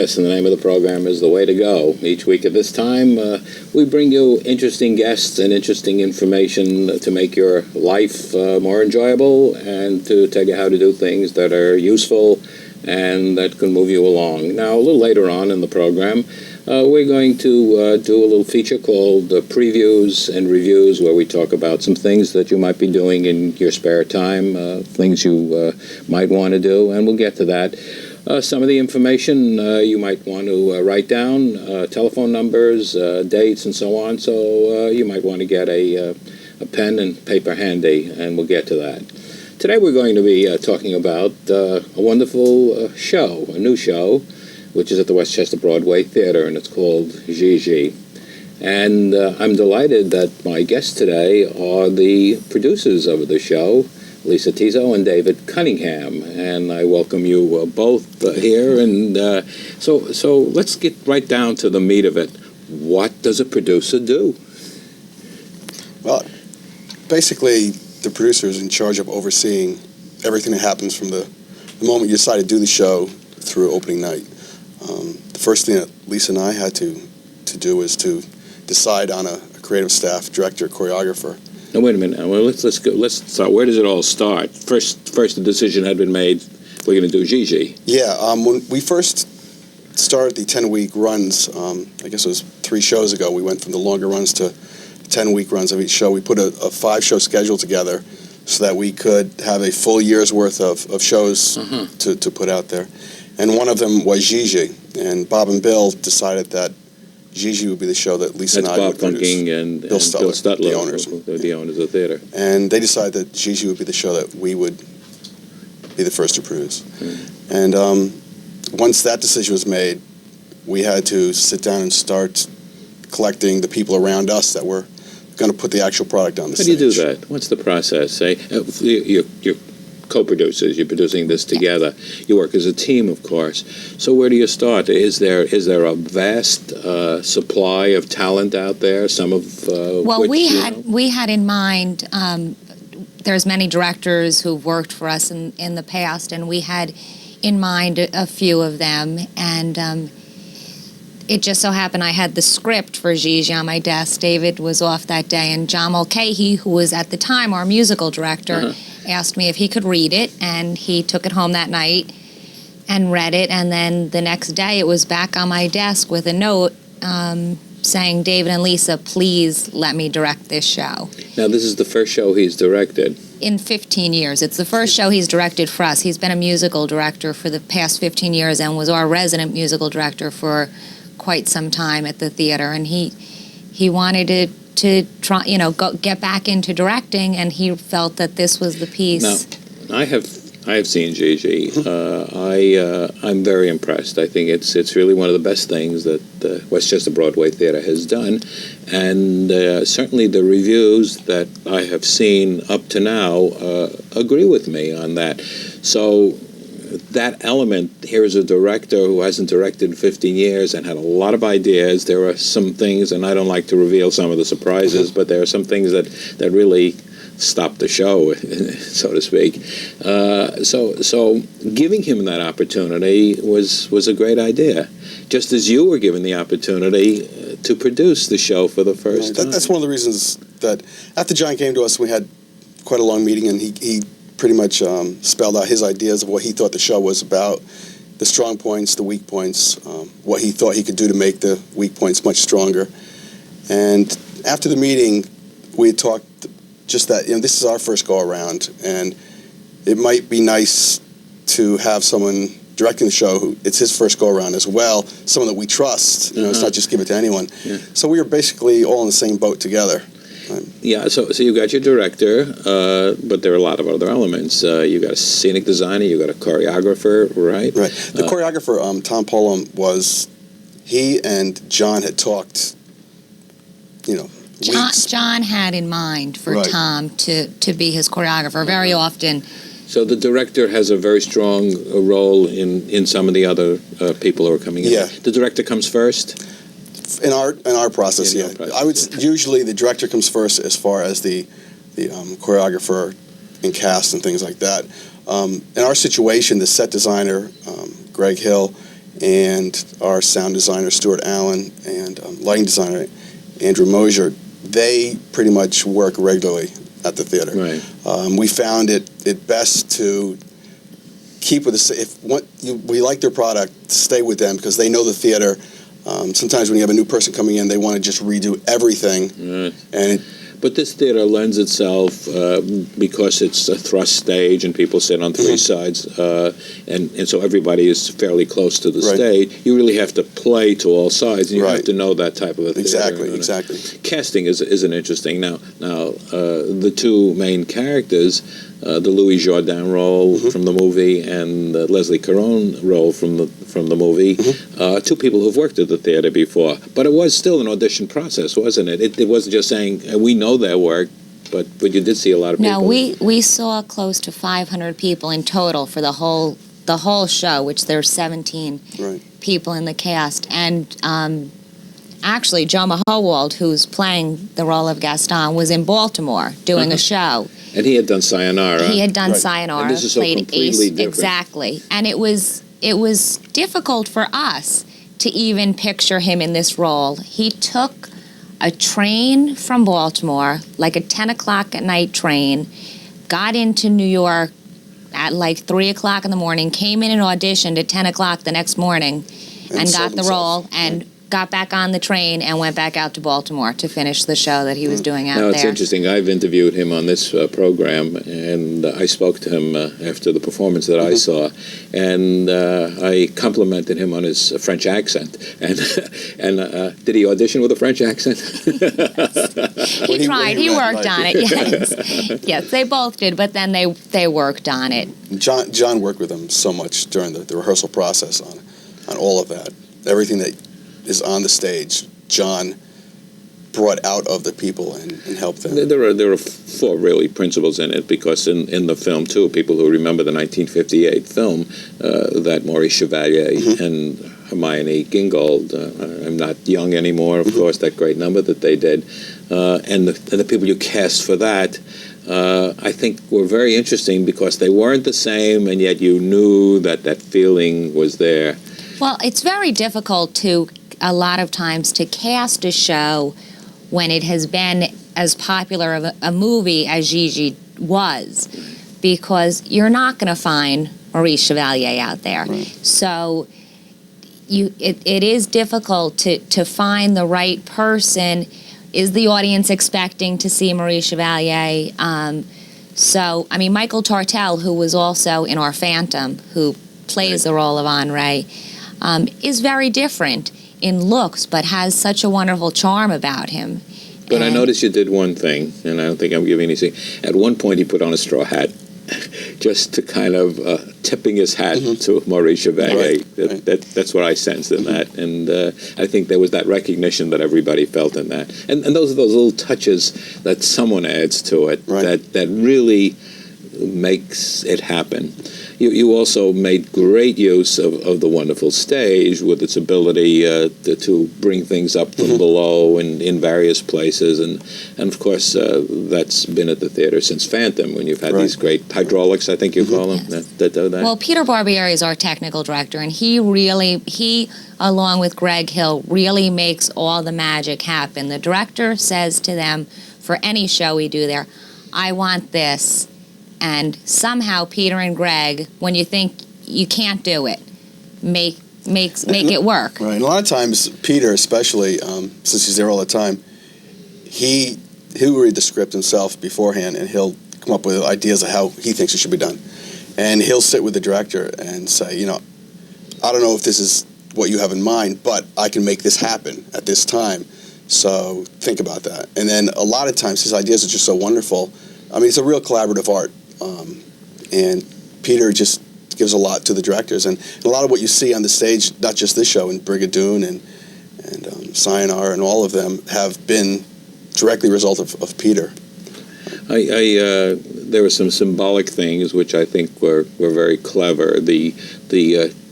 Liss, and the name of the program is The Way to Go. Each week at this time, we bring you interesting guests and interesting information to make your life more enjoyable and to tell you how to do things that are useful and that can move you along. Now, a little later on in the program, we're going to do a little feature called Previews and Reviews, where we talk about some things that you might be doing in your spare time, things you might want to do, and we'll get to that. Some of the information you might want to write down, telephone numbers, dates, and so on, so you might want to get a pen and paper handy, and we'll get to that. Today we're going to be talking about a wonderful show, a new show, which is at the Westchester Broadway Theater, and it's called Gigi. And I'm delighted that my guests today are the producers of the show, Liss Tiso and David Cunningham, and I welcome you both here. And so let's get right down to the meat of it. What does a producer do? Well, basically, the producer is in charge of overseeing everything that happens from the moment you decide to do the show through opening night. The first thing that Liss and I had to do is to decide on a creative staff, director, choreographer. Now wait a minute. Well, let's go. Let's start. Where does it all start? First, the decision had been made. We're going to do Gigi. Yeah. When we first started the 10-week runs, I guess it was 3 shows ago. We went from the longer runs to 10-week runs of each show. We put a 5-show schedule together so that we could have a full year's worth of shows to put out there. And one of them was Gigi. And Bob and Bill decided that Gigi would be the show that Liss and I would produce. That's Bob Funking and Bill Stutler, the owners. The owners of the theater. And they decided that Gigi would be the show that we would be the first to produce. And once that decision was made, we had to sit down and start collecting the people around us that were going to put the actual product on the stage. How do you do that? What's the process? You're co-producers. You're producing this together. You work as a team, of course. So where do you start? Is there a vast supply of talent out there? Some of well, we had in mind. There's many directors who've worked for us in the past, and we had in mind a few of them. And it just so happened I had the script for Gigi on my desk. David was off that day, and John Mulcahy, who was at the time our musical director, asked me if he could read it, and he took it home that night and read it, and then the next day it was back on my desk with a note saying, David and Lisa, please let me direct this show. Now, this is the first show he's directed. In 15 years. It's the first show he's directed for us. He's been a musical director for the past 15 years and was our resident musical director for quite some time at the theater, and he wanted to try, get back into directing, and he felt that this was the piece. Now, I have seen Gigi. I'm very impressed. I think it's really one of the best things that the Westchester Broadway Theater has done, and certainly the reviews that I have seen up to now agree with me on that. So that element, here's a director who hasn't directed in 15 years and had a lot of ideas. There are some things, and I don't like to reveal some of the surprises, but there are some things that really stopped the show, so to speak. So giving him that opportunity was a great idea, just as you were given the opportunity to produce the show for the first time. That's one of the reasons that after John came to us, we had quite a long meeting, and he pretty much spelled out his ideas of what he thought the show was about, the strong points, the weak points, what he thought he could do to make the weak points much stronger. And after the meeting, we had talked just that, this is our first go-around, and it might be nice to have someone directing the show who it's his first go-around as well, someone that we trust. It's not just give it to anyone. Yeah. So we were basically all in the same boat together. Yeah, so you've got your director, but there are a lot of other elements. You've got a scenic designer, you've got a choreographer, right? Right. The choreographer, Tom Polam, he and John had talked, weeks. John had in mind for Tom to be his choreographer very often. So the director has a very strong role in some of the other people who are coming in. Yeah. The director comes first? In our process, In yeah. your process, I would usually the director comes first as far as the choreographer and cast and things like that. In our situation, the set designer, Greg Hill, and our sound designer, Stuart Allen, and lighting designer, Andrew Mosier, they pretty much work regularly at the theater. Right. We found it best to keep with we like their product, stay with them because they know the theater. Sometimes when you have a new person coming in, they want to just redo everything. Right. But this theater lends itself, because it's a thrust stage and people sit on three sides, and so everybody is fairly close to the stage. You really have to play to all sides, and you have to know that type of a theater. Exactly. Casting is an interesting. Now, the two main characters, the Louis Jourdain role from the movie and the Leslie Caron role from the movie, two people who've worked at the theater before. But it was still an audition process, wasn't it? It wasn't just saying, we know their work, but you did see a lot of people. No, we saw close to 500 people in total for the whole show, which there's 17 people in the cast. And actually, Joe Mahowald, who's playing the role of Gaston, was in Baltimore doing a show. And he had done Sayonara. He had done Sayonara. And this is so completely different. Exactly. And it was difficult for us to even picture him in this role. He took a train from Baltimore, like a 10 o'clock at night train, got into New York at like 3 o'clock in the morning, came in and auditioned at 10 o'clock the next morning, and got the role, and got back on the train and went back out to Baltimore to finish the show that he was doing out there. Now, it's interesting. I've interviewed him on this program, and I spoke to him after the performance that I saw, and I complimented him on his French accent. And did he audition with a French accent? He tried. He worked on it, yes. Yes, they both did, but then they worked on it. John worked with him so much during the rehearsal process on all of that. Everything that is on the stage, John brought out of the people and helped them. There are four really principles in it, because in the film too, people who remember the 1958 film, that Maurice Chevalier and Hermione Gingold, I'm not young anymore, of course, that great number that they did, and the people you cast for that, I think were very interesting because they weren't the same, and yet you knew that feeling was there. Well, it's very difficult a lot of times to cast a show when it has been as popular of a movie as Gigi was, because you're not going to find Maurice Chevalier out there. So it is difficult to find the right person. Is the audience expecting to see Maurice Chevalier? So, I mean, Michael Tartell, who was also in our Phantom, who plays the role of Henri, is very different in looks, but has such a wonderful charm about him. But I noticed you did one thing, and I don't think I'm giving anything. At one point, he put on a straw hat, just to kind of tipping his hat to Maurice Chevalier. That's what I sensed in that, and I think there was that recognition that everybody felt in that. And those are those little touches that someone adds to it that really makes it happen. You also made great use of the wonderful stage with its ability to bring things up from below and in various places. And of course, that's been at the theater since Phantom, when you've had these great hydraulics, I think you call them. That. Well, Peter Barbieri is our technical director, and he, along with Greg Hill, really makes all the magic happen. The director says to them, for any show we do there, I want this. And somehow Peter and Greg, when you think you can't do it, make it work. Right. And a lot of times, Peter especially, since he's there all the time, he'll read the script himself beforehand, and he'll come up with ideas of how he thinks it should be done. And he'll sit with the director and say, I don't know if this is what you have in mind, but I can make this happen at this time. So think about that. And then a lot of times his ideas are just so wonderful. I mean, it's a real collaborative art. And Peter just gives a lot to the directors. And a lot of what you see on the stage, not just this show, and Brigadoon and Sayonara and all of them have been directly a result of Peter. There were some symbolic things which I think were very clever. The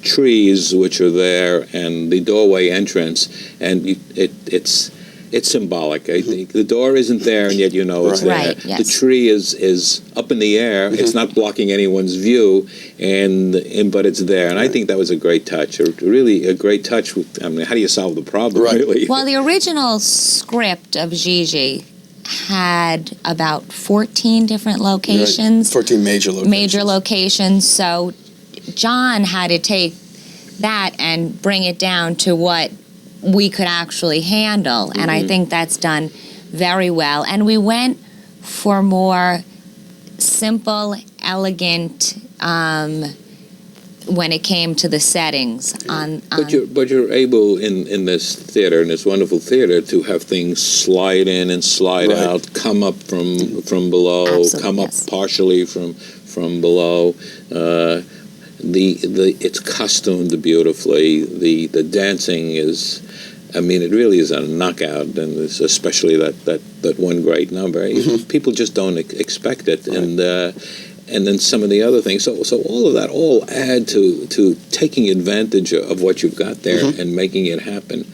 trees which are there and the doorway entrance, and it's symbolic. I think the door isn't there, and yet you know it's there. Right, yes. The tree is up in the air. It's not blocking anyone's view, but it's there. And I think that was a great touch. Really a great touch. I mean, how do you solve the problem? Right. Really? Well, the original script of Gigi had about 14 different locations. 14 major locations. Major locations. So John had to take that and bring it down to what we could actually handle. And I think that's done very well. And we went for more simple, elegant, when it came to the settings. But you're able in this theater, in this wonderful theater, to have things slide in and slide out, come up from below, Absolutely, come up yes. partially from below. It's costumed beautifully. The dancing is, I mean, it really is a knockout, and it's especially that one great number. People just don't expect it, and then some of the other things. So all of that all add to taking advantage of what you've got there and making it happen.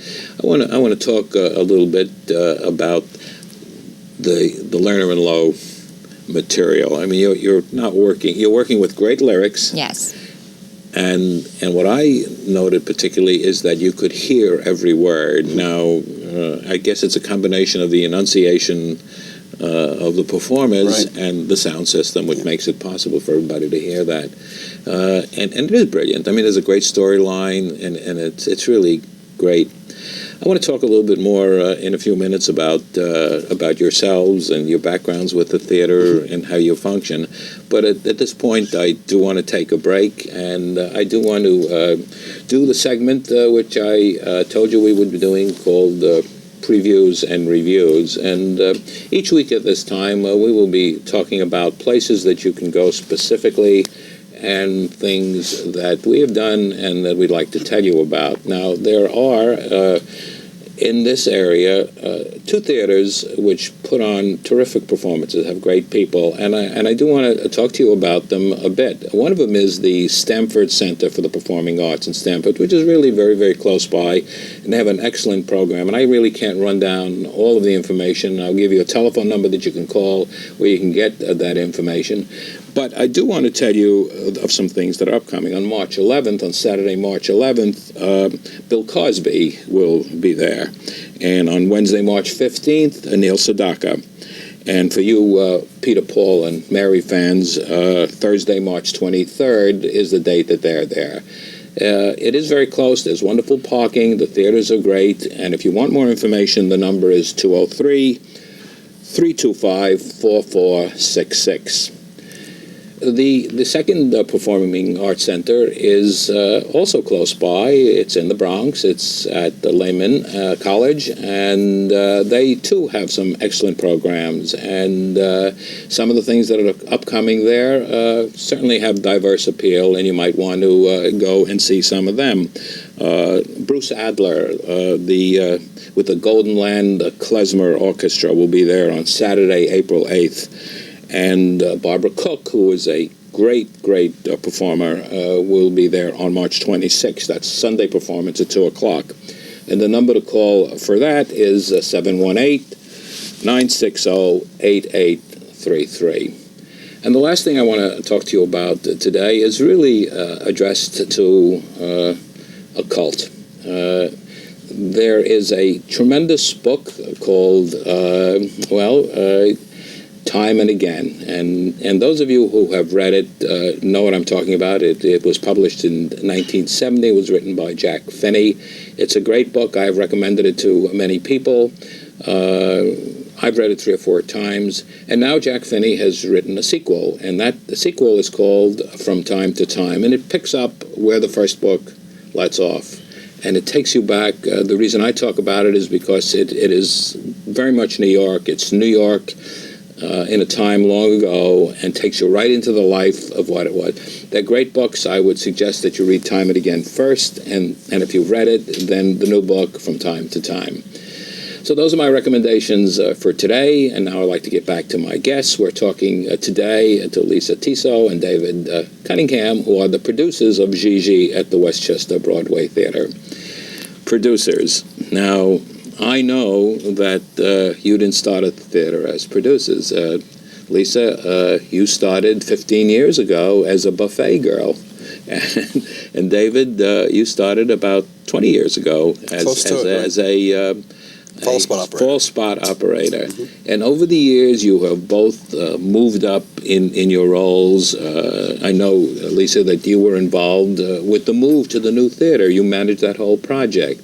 I want to talk a little bit about the Lerner and Lowe material. I mean, you're working with great lyrics. Yes. And what I noted particularly is that you could hear every word. Now, I guess it's a combination of the enunciation of the performers and the sound system, which makes it possible for everybody to hear that. And it is brilliant. I mean, there's a great storyline, and it's really great. I want to talk a little bit more in a few minutes about yourselves and your backgrounds with the theater and how you function. But at this point, I do want to take a break, and I do want to do the segment which I told you we would be doing, called Previews and Reviews. And each week at this time, we will be talking about places that you can go specifically, and things that we have done and that we'd like to tell you about. Now, there are, in this area, two theaters which put on terrific performances, have great people, and I do want to talk to you about them a bit. One of them is the Stamford Center for the Performing Arts in Stamford, which is really very, very close by, and they have an excellent program, and I really can't run down all of the information. I'll give you a telephone number that you can call where you can get that information. But I do want to tell you of some things that are upcoming. On March 11th, on Saturday, March 11th, Bill Cosby will be there. And on Wednesday, March 15th, Anil Sedaka. And for you Peter, Paul, and Mary fans, Thursday, March 23rd is the date that they're there. It is very close. There's wonderful parking. The theaters are great. And if you want more information, the number is 203-325-4466. The second Performing Arts Center is also close by. It's in the Bronx. It's at the Lehman College, and they too have some excellent programs. And some of the things that are upcoming there certainly have diverse appeal, and you might want to go and see some of them. Bruce Adler, with the Golden Land Klezmer Orchestra, will be there on Saturday, April 8th. And Barbara Cook, who is a great performer, will be there on March 26th. That's Sunday performance at 2 o'clock. And the number to call for that is 718-960-8833. And the last thing I want to talk to you about today is really addressed to a cult. There is a tremendous book called, Time and Again, and those of you who have read it know what I'm talking about. It was published in 1970. It was written by Jack Finney. It's a great book. I've recommended it to many people. I've read it 3 or 4 times, and now Jack Finney has written a sequel, and the sequel is called From Time to Time, and it picks up where the first book lets off. and it takes you back. The reason I talk about it is because it is very much New York. It's New York in a time long ago, and takes you right into the life of what it was. They're great books. I would suggest that you read Time and Again first, and if you've read it, then the new book from time to time. So those are my recommendations for today, and now I'd like to get back to my guests. We're talking today to Lisa Tiso and David Cunningham, who are the producers of Gigi at the Westchester Broadway Theater. Producers. Now, I know that you didn't start at the theater as producers. Lisa, you started 15 years ago as a buffet girl. And David, you started about 20 years ago as a fall spot operator. Mm-hmm. And over the years, you have both moved up in your roles. I know, Lisa, that you were involved with the move to the new theater. You managed that whole project.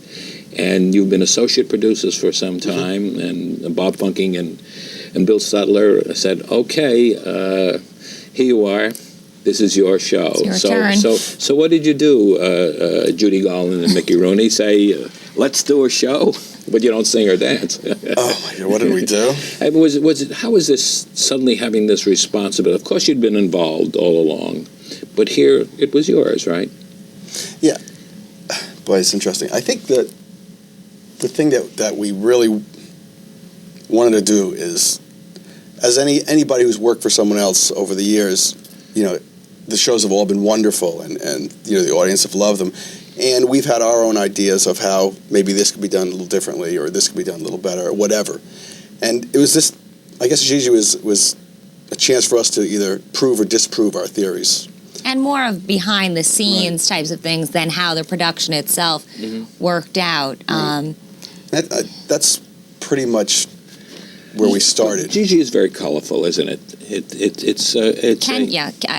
And you've been associate producers for some time. Mm-hmm. And Bob Funking and Bill Sutler said, okay, here you are. This is your show. It's your turn. So what did you do, Judy Garland and Mickey Rooney? Say, let's do a show? But you don't sing or dance. Oh my God! What did we do? How was this suddenly having this responsibility? Of course, you'd been involved all along, but here it was yours, right? Yeah. Boy, it's interesting. I think that the thing that we really wanted to do is, as anybody who's worked for someone else over the years, you know, the shows have all been wonderful, and you know, the audience have loved them. And we've had our own ideas of how maybe this could be done a little differently, or this could be done a little better, or whatever. And it was this, I guess Gigi was a chance for us to either prove or disprove our theories. And more of behind the scenes types of things than how the production itself worked out. That's pretty much where we started. Gigi is very colorful, isn't it?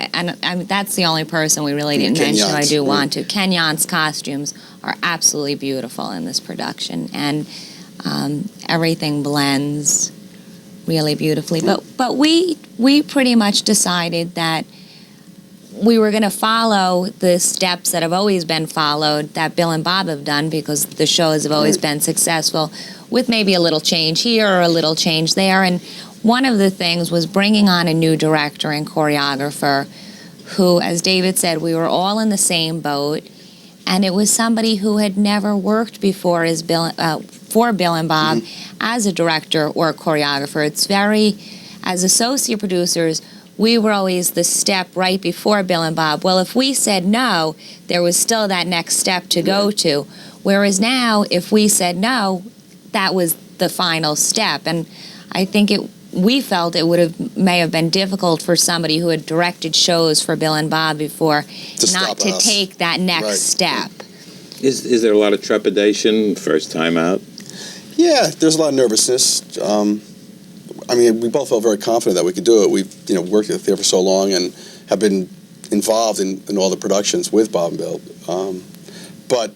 And that's the only person we really didn't mention. I do want to. Ken Yon's costumes are absolutely beautiful in this production, and everything blends really beautifully. But we pretty much decided that we were going to follow the steps that have always been followed, that Bill and Bob have done, because the shows have always been successful, with maybe a little change here or a little change there. And one of the things was bringing on a new director and choreographer who, as David said, we were all in the same boat, and it was somebody who had never worked before for Bill and Bob as a director or a choreographer. It's very, as associate producers, we were always the step right before Bill and Bob. Well, if we said no, there was still that next step to go to. Whereas now, if we said no, that was the final step. And I think we felt it may have been difficult for somebody who had directed shows for Bill and Bob before not to take that next step. Is there a lot of trepidation first time out? Yeah, there's a lot of nervousness. I mean, we both felt very confident that we could do it. We've worked at the theater for so long and have been involved in all the productions with Bob and Bill. But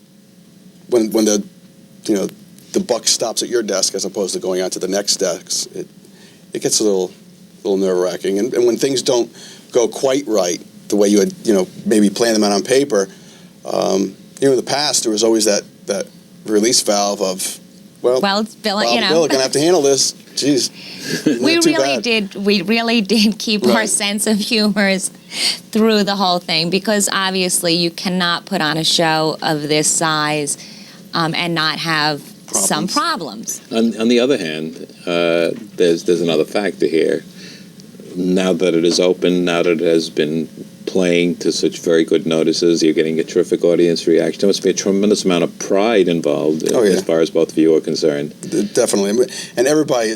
when the buck stops at your desk as opposed to going on to the next desk, it gets a little nerve-wracking. And when things don't go quite right the way you had maybe planned them out on paper, in the past there was always that release valve of, well, it's Bill, Bob and Bill are going to have to handle this. Jeez. We really did keep our sense of humor through the whole thing, because obviously you cannot put on a show of this size and not have some problems. On the other hand, there's another factor here. Now that it is open, now that it has been playing to such very good notices, you're getting a terrific audience reaction. There must be a tremendous amount of pride involved as far as both of you are concerned. Definitely. And everybody,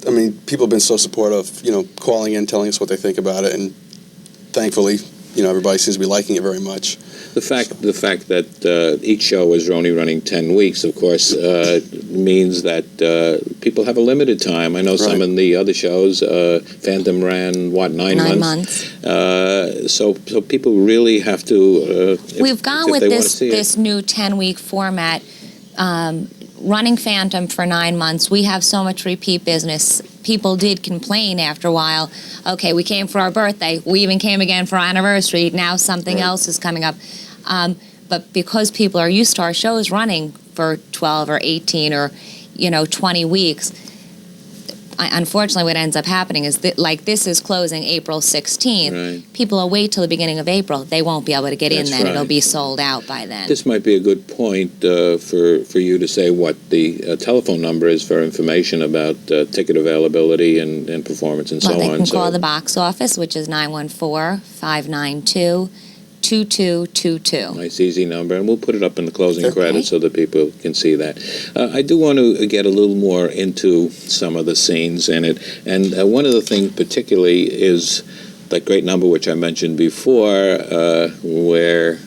I mean, people have been so supportive, calling in, telling us what they think about it, and thankfully, everybody seems to be liking it very much. The fact that each show is only running 10 weeks, of course, means that people have a limited time. I know some in the other shows, Phantom ran, 9 months? So people really have to... We've gone with this new 10-week format, running Phantom for 9 months. We have so much repeat business. People did complain after a while, okay, we came for our birthday, we even came again for our anniversary, now something else is coming up. but because people are used to our shows running for 12 or 18 or 20 weeks, unfortunately what ends up happening is that, like, this is closing April 16th. Right. People will wait till the beginning of April. They won't be able to get in That's then. right. It'll be sold out by then. This might be a good point for you to say what the telephone number is for information about ticket availability and performance and so They on. can call the box office, which is 914-592-2222. Nice, easy number, and we'll put it up in the closing Okay. credits so that people can see that. I do want to get a little more into some of the scenes in it, and one of the things particularly is that great number which I mentioned before, where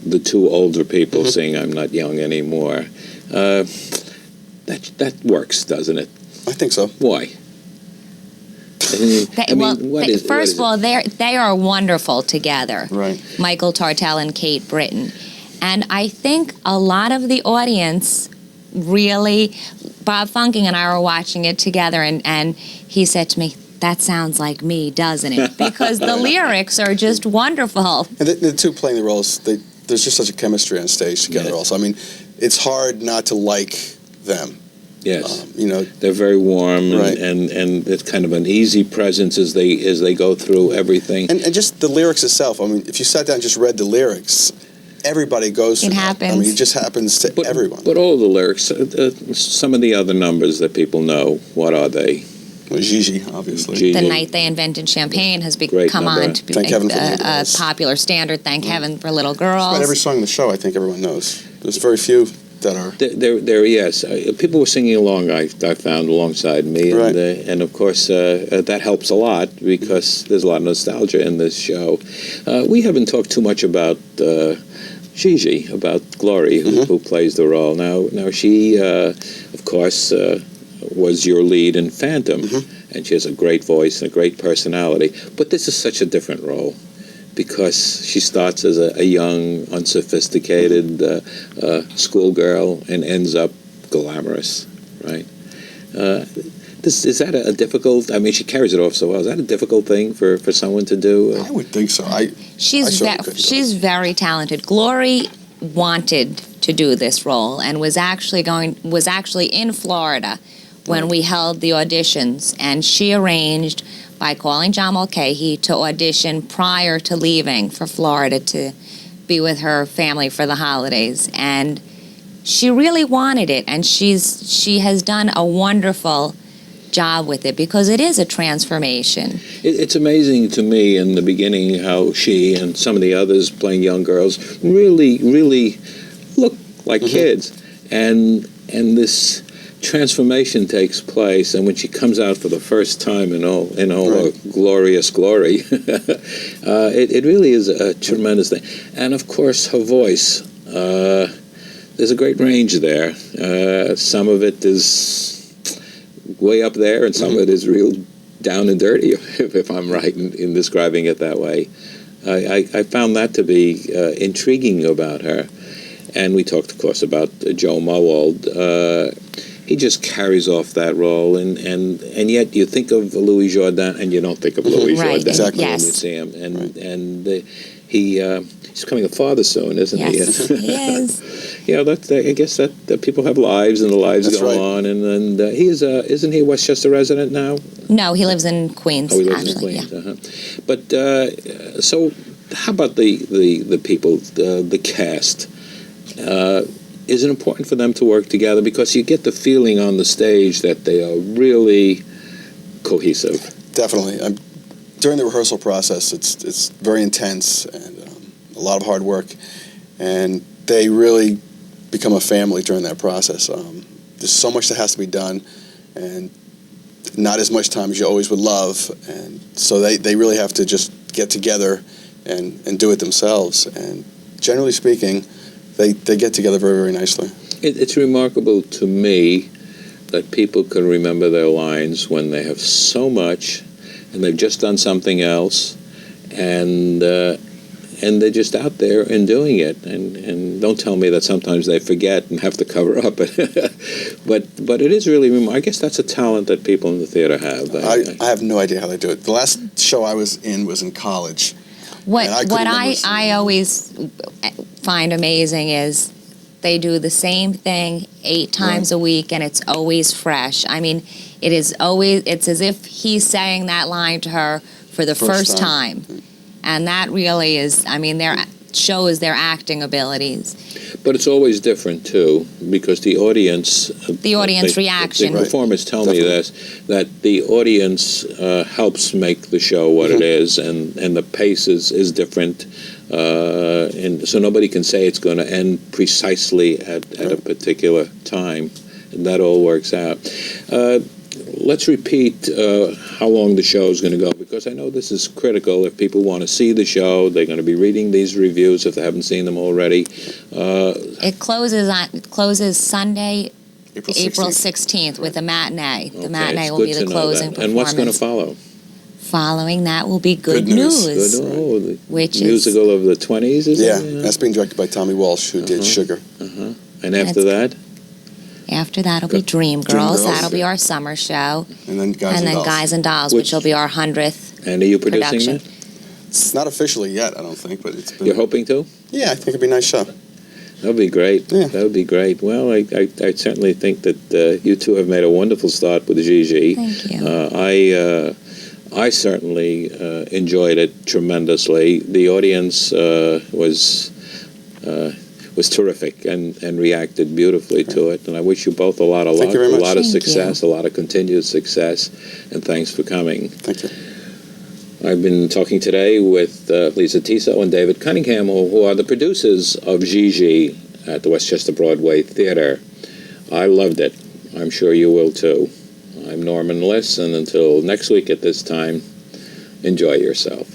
the two older people sing "I'm Not Young Anymore." That works, doesn't it? I think so. Why? First of all, they are wonderful together. Right. Michael Tartell and Kate Britton. And I think a lot of the audience really, Bob Funking and I were watching it together, and he said to me, "That sounds like me, doesn't it?" Because the lyrics are just wonderful. And the two playing the roles, there's just such a chemistry on stage together. Yeah. Also, I mean, it's hard not to like them. Yes. They're very warm, Right. and it's kind of an easy presence as they go through everything. and just the lyrics itself. I mean, if you sat down and just read the lyrics, everybody goes through It that. happens. I mean, it just happens to everyone. But all the lyrics, some of the other numbers that people know, what are they? Well, Gigi, obviously. Gigi. The Night They Invented Champagne has Great come number. on to be Thank Heaven for Little a Girls. popular standard. Thank Heaven for Little Girls. About every song in the show, I think everyone knows. There's very few that are. Yes. People were singing along, I found, alongside me. Right. And of course, that helps a lot because there's a lot of nostalgia in this show. We haven't talked too much about Gigi, about Glory, who plays the role. Now she, of course, was your lead in Phantom, and she has a great voice and a great personality. But this is such a different role, because she starts as a young, unsophisticated schoolgirl and ends up glamorous, right? Is that a difficult? I mean, she carries it off so well. Is that a difficult thing for someone to do? I would think so. She's very talented. Glory wanted to do this role and was actually in Florida when we held the auditions, and she arranged by calling John Mulcahy to audition prior to leaving for Florida to be with her family for the holidays. And she really wanted it, and she has done a wonderful job with it, because it is a transformation. It's amazing to me in the beginning how she and some of the others playing young girls really look like kids, and this transformation takes place, and when she comes out for the first time in all her glorious glory, it really is a tremendous thing. And of course, her voice, there's a great range there. Some of it is way up there, and some of it is real down and dirty, if I'm right in describing it that way. I found that to be intriguing about her. And we talked, of course, about Joe Mowald. He just carries off that role, and yet you think of Louis Jourdan, and you don't think of Louis Jourdan exactly. when you see him. And he's becoming a father soon, isn't he? Yes, he is. I guess that people have lives, and the lives That's go right. on. And he is isn't he a Westchester resident now? No, he lives in Queens. Oh, he lives actually, in Queens. But so, how about the people, the cast? Is it important for them to work together? Because you get the feeling on the stage that they are really cohesive. Definitely. During the rehearsal process, it's very intense and a lot of hard work, and they really become a family during that process. There's so much that has to be done, and not as much time as you always would love, and so they really have to just get together and do it themselves. And generally speaking, they get together very, very nicely. It's remarkable to me that people can remember their lines when they have so much, and they've just done something else, and they're just out there and doing it. And don't tell me that sometimes they forget and have to cover up. But it is really remarkable. I guess that's a talent that people in the theater have. I have no idea how they do it. The last show I was in college, What And I couldn't what remember I seeing I it. always find amazing is they do the same thing 8 times a week, and it's always fresh. I mean, it's as if he's saying that line to her for the first time. And that really is, I mean, shows their acting abilities. But it's always different too, because the audience Reaction. The performers tell me this, that the audience helps make the show what it is, and the pace is different, and so nobody can say it's going to end precisely at a particular time, and that all works out. Let's repeat how long the show is going to go, because I know this is critical. If people want to see the show, they're going to be reading these reviews if they haven't seen them already. It closes Sunday, April 16th with a matinee. The Okay, matinee it's will good be to the know closing that. performance. And what's going to follow? Following that will be Good News. News. The Which is- musical of the 20s, is Yeah, it? that's being directed by Tommy Walsh, who did Sugar. And after that? After that'll be Dreamgirls. Dreamgirls. That'll be our summer show. And then Guys And and then Dolls. Guys and Dolls, which will be our 100th And are you producing production. that? It's not officially yet, I don't think, but it's been... You're hoping to? Yeah, I think it'd be a nice show. That would be great. Yeah. That would be great. Well, I certainly think that you two have made a wonderful start with Gigi. Thank you. I certainly enjoyed it tremendously. The audience was terrific and reacted beautifully to it. And I wish you both a lot of luck, Thank you very a much. lot of Thank success, a lot of continued success. And thanks for coming. Thank you. I've been talking today with Lisa Tiso and David Cunningham, who are the producers of Gigi at the Westchester Broadway Theater. I loved it. I'm sure you will too. I'm Norman Liss, and until next week at this time, enjoy yourself.